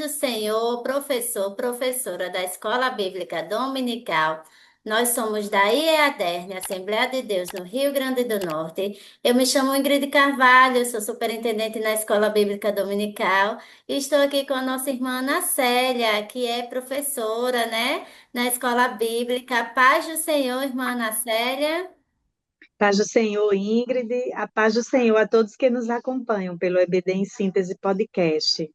do Senhor, professor, professora da Escola Bíblica Dominical. Nós somos da IEADERN, Assembleia de Deus, no Rio Grande do Norte. Eu me chamo Ingrid Carvalho, sou superintendente na Escola Bíblica Dominical e estou aqui com a nossa irmã Ana Célia, que é professora, né, na Escola Bíblica. Paz do Senhor, irmã Ana Célia. Paz do Senhor, Ingrid, a paz do Senhor a todos que nos acompanham pelo EBD em Síntese Podcast.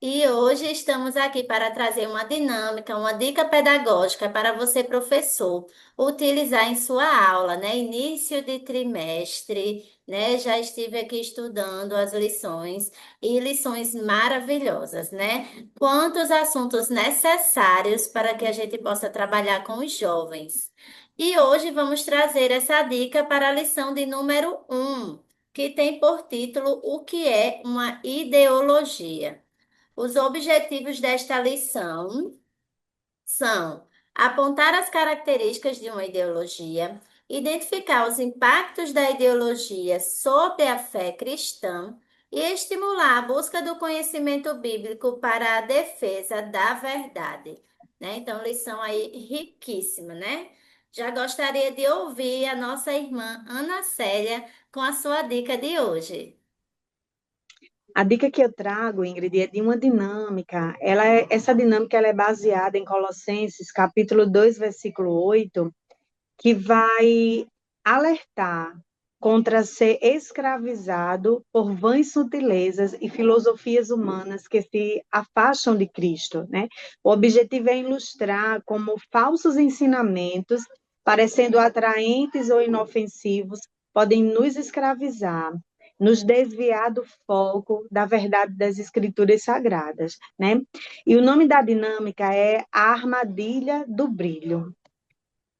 E hoje estamos aqui para trazer uma dinâmica, uma dica pedagógica para você, professor, utilizar em sua aula, né? Início de trimestre, né? Já estive aqui estudando as lições e lições maravilhosas, né? Quantos assuntos necessários para que a gente possa trabalhar com os jovens. E hoje vamos trazer essa dica para a lição de número 1, que tem por título O que é uma ideologia. Os objetivos desta lição são apontar as características de uma ideologia, identificar os impactos da ideologia sobre a fé cristã e estimular a busca do conhecimento bíblico para a defesa da verdade. Né? Então, lição aí riquíssima, né? Já gostaria de ouvir a nossa irmã Ana Célia com a sua dica de hoje. A dica que eu trago, Ingrid, é de uma dinâmica. Essa dinâmica ela é baseada em Colossenses, capítulo 2, versículo 8, que vai alertar contra ser escravizado por vãs sutilezas e filosofias humanas que se afastam de Cristo, né? O objetivo é ilustrar como falsos ensinamentos, parecendo atraentes ou inofensivos, podem nos escravizar, nos desviar do foco da verdade das Escrituras Sagradas, né? E o nome da dinâmica é a armadilha do brilho.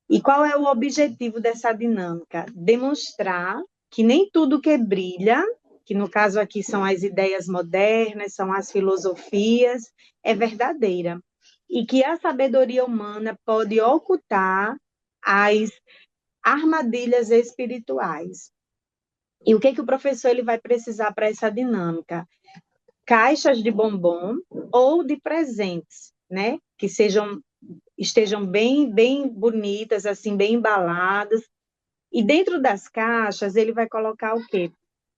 E qual é o objetivo dessa dinâmica? Demonstrar que nem tudo que brilha, que no caso aqui são as ideias modernas, são as filosofias, é verdadeira. E que a sabedoria humana pode ocultar as armadilhas espirituais. E o que que o professor ele vai precisar para essa dinâmica? Caixas de bombom ou de presentes, né? Que estejam bem bonitas, assim, bem embaladas. E dentro das caixas, ele vai colocar o quê?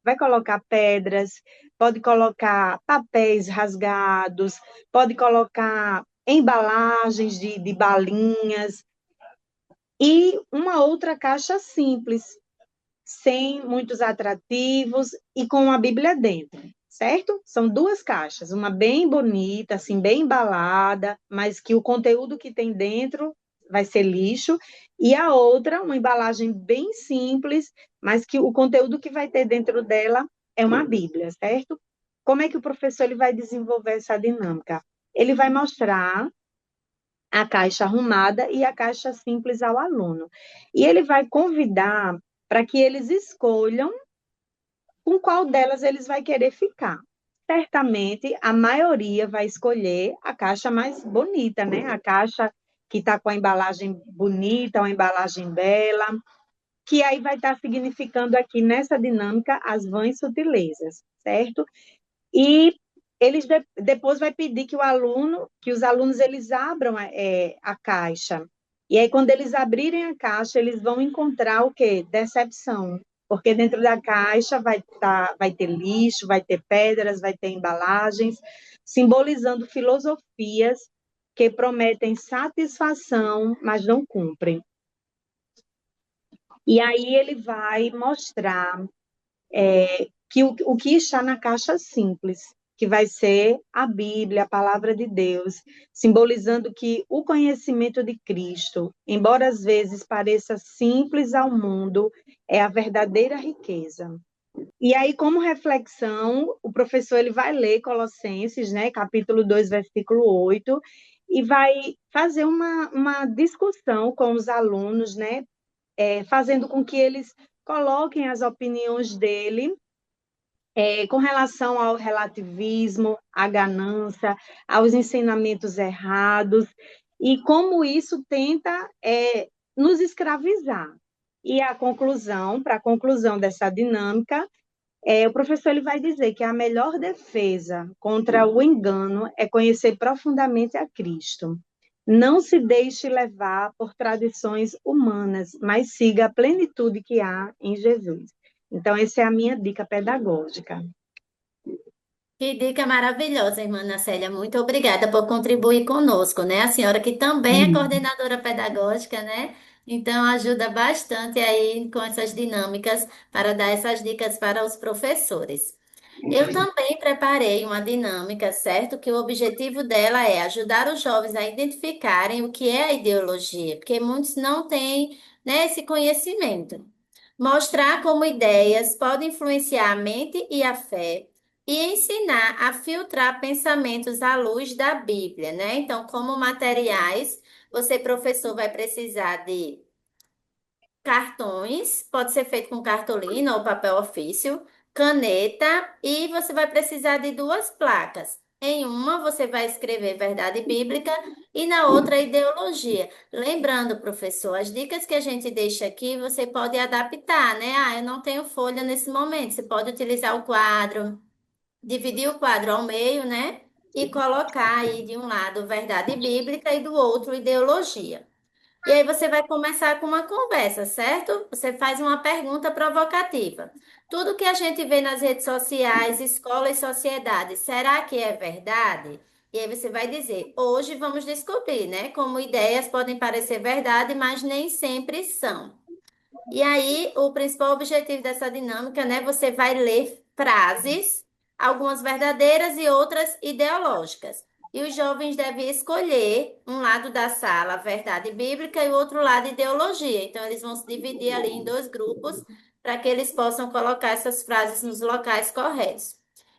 Vai colocar pedras, pode colocar papéis rasgados, pode colocar embalagens de balinhas e uma outra caixa simples, sem muitos atrativos e com a Bíblia dentro, certo? São duas caixas, uma bem bonita, assim, bem embalada, mas que o conteúdo que tem dentro vai ser lixo, e a outra, uma embalagem bem simples, mas que o conteúdo que vai ter dentro dela é uma Bíblia, certo? Como é que o professor ele vai desenvolver essa dinâmica? Ele vai mostrar a caixa arrumada e a caixa simples ao aluno. E ele vai convidar para que eles escolham com qual delas eles vai querer ficar. Certamente, a maioria vai escolher a caixa mais bonita, né? A caixa que está com a embalagem bonita, uma embalagem bela, que aí vai estar significando aqui nessa dinâmica as vãs sutilezas, certo? E eles depois vai pedir que os alunos eles abram a caixa. E aí, quando eles abrirem a caixa, eles vão encontrar o quê? Decepção. Porque dentro da caixa vai ter lixo, vai ter pedras, vai ter embalagens, simbolizando filosofias que prometem satisfação, mas não cumprem. E aí ele vai mostrar que o que está na caixa simples, que vai ser a Bíblia, a palavra de Deus, simbolizando que o conhecimento de Cristo, embora às vezes pareça simples ao mundo, é a verdadeira riqueza. E aí, como reflexão, o professor ele vai ler Colossenses, né, capítulo 2 versículo 8 e vai fazer uma discussão com os alunos, né, fazendo com que eles coloquem as opiniões dele com relação ao relativismo, à ganância, aos ensinamentos errados, e como isso tenta nos escravizar. E para a conclusão dessa dinâmica, O professor ele vai dizer que a melhor defesa contra o engano é conhecer profundamente a Cristo. Não se deixe levar por tradições humanas, mas siga a plenitude que há em Jesus. Então, essa é a minha dica pedagógica. Que dica maravilhosa, irmã Ana Célia. Muito obrigada por contribuir conosco, né? A senhora que também é coordenadora pedagógica, né? Então ajuda bastante aí com essas dinâmicas para dar essas dicas para os professores. Eu também preparei uma dinâmica, certo? Que o objetivo dela é ajudar os jovens a identificarem o que é a ideologia, porque muitos não têm, né, esse conhecimento. Mostrar como ideias podem influenciar a mente e a fé e ensinar a filtrar pensamentos à luz da Bíblia, né? Então, como materiais, você, professor, vai precisar de cartões, pode ser feito com cartolina ou papel ofício, caneta e você vai precisar de duas placas. Em uma você vai escrever verdade bíblica e na outra ideologia. Lembrando, professor, as dicas que a gente deixa aqui você pode adaptar, né? Ah, eu não tenho folha nesse momento. Você pode utilizar o quadro, dividir o quadro ao meio, né? E colocar aí de um lado verdade bíblica e do outro ideologia. E aí você vai começar com uma conversa, certo? Você faz uma pergunta provocativa. Tudo que a gente vê nas redes sociais, escola e sociedade, será que é verdade? E aí você vai dizer, hoje vamos descobrir, né? Como ideias podem parecer verdade, mas nem sempre são. E aí, o principal objetivo dessa dinâmica, né? Você vai ler frases, algumas verdadeiras e outras ideológicas. E os jovens devem escolher um lado da sala, verdade bíblica, e o outro lado, ideologia. Então, eles vão se dividir ali em dois grupos para que eles possam colocar essas frases nos locais corretos.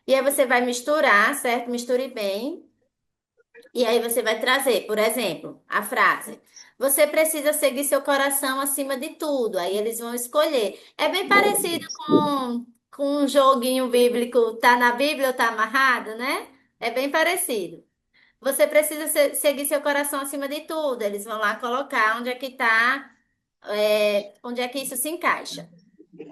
E aí você vai misturar, certo? Misture bem. E aí você vai trazer, por exemplo, a frase: Você precisa seguir seu coração acima de tudo. Aí eles vão escolher. É bem parecido com um joguinho bíblico, tá na Bíblia ou tá amarrado, né? É bem parecido. Você precisa seguir seu coração acima de tudo. Eles vão lá colocar onde é que tá, onde é que isso se encaixa.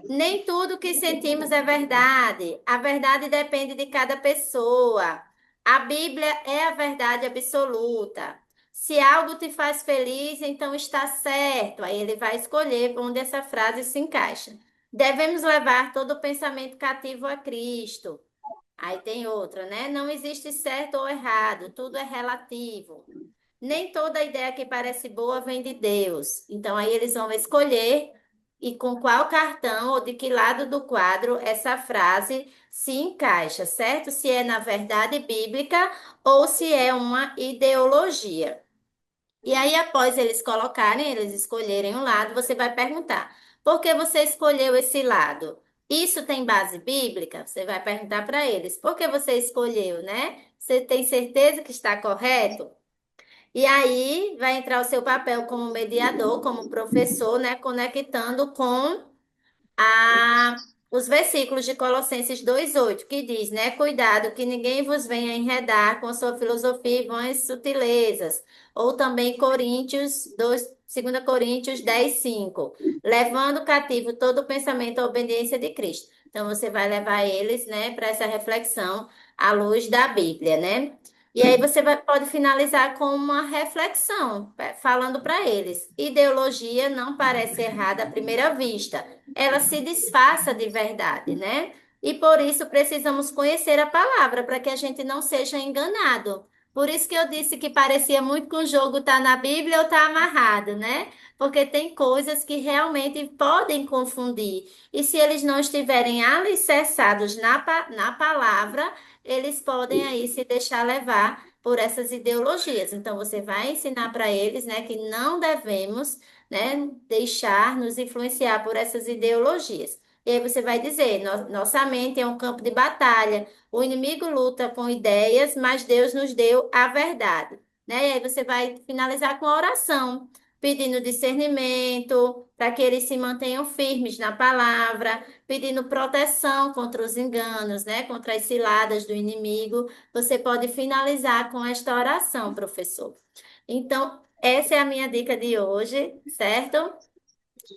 Nem tudo que sentimos é verdade. A verdade depende de cada pessoa. A Bíblia é a verdade absoluta. Se algo te faz feliz, então está certo. Aí ele vai escolher onde essa frase se encaixa. Devemos levar todo o pensamento cativo a Cristo. Aí tem outra, né? Não existe certo ou errado, tudo é relativo. Nem toda ideia que parece boa vem de Deus. Então, aí eles vão escolher e com qual cartão ou de que lado do quadro essa frase se encaixa, certo? Se é na verdade bíblica ou se é uma ideologia. E aí, após eles colocarem, eles escolherem um lado, você vai perguntar: por que você escolheu esse lado? Isso tem base bíblica? Você vai perguntar para eles: por que você escolheu, né? Você tem certeza que está correto? E aí vai entrar o seu papel como mediador, como professor, né, conectando com os versículos de Colossenses 2:8, que diz, né, cuidado que ninguém vos venha enredar com a sua filosofia e vãs sutilezas. Ou também Coríntios 2, 2 Coríntios 10:5, levando cativo todo o pensamento à obediência de Cristo. Então você vai levar eles, né, para essa reflexão à luz da Bíblia, né? E aí você pode finalizar com uma reflexão, falando para eles: ideologia não parece errada à primeira vista, ela se disfarça de verdade, né? E por isso precisamos conhecer a palavra para que a gente não seja enganado. Por isso que eu disse que parecia muito com o jogo tá na Bíblia ou tá amarrado, né? Porque tem coisas que realmente podem confundir. E se eles não estiverem alicerçados na palavra, eles podem aí se deixar levar por essas ideologias. Então você vai ensinar para eles, né, que não devemos, né, deixar nos influenciar por essas ideologias. E aí você vai dizer, nossa mente é um campo de batalha. O inimigo luta com ideias, mas Deus nos deu a verdade, né? E aí você vai finalizar com a oração, pedindo discernimento, para que eles se mantenham firmes na palavra, pedindo proteção contra os enganos, né? Contra as ciladas do inimigo. Você pode finalizar com esta oração, professor. Então, essa é a minha dica de hoje, certo?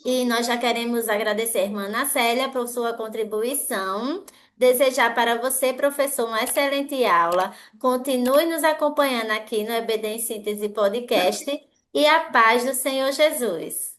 E nós já queremos agradecer a irmã Ana Célia por sua contribuição. Desejar para você, professor, uma excelente aula. Continue nos acompanhando aqui no EBD em Síntese Podcast e a paz do Senhor Jesus.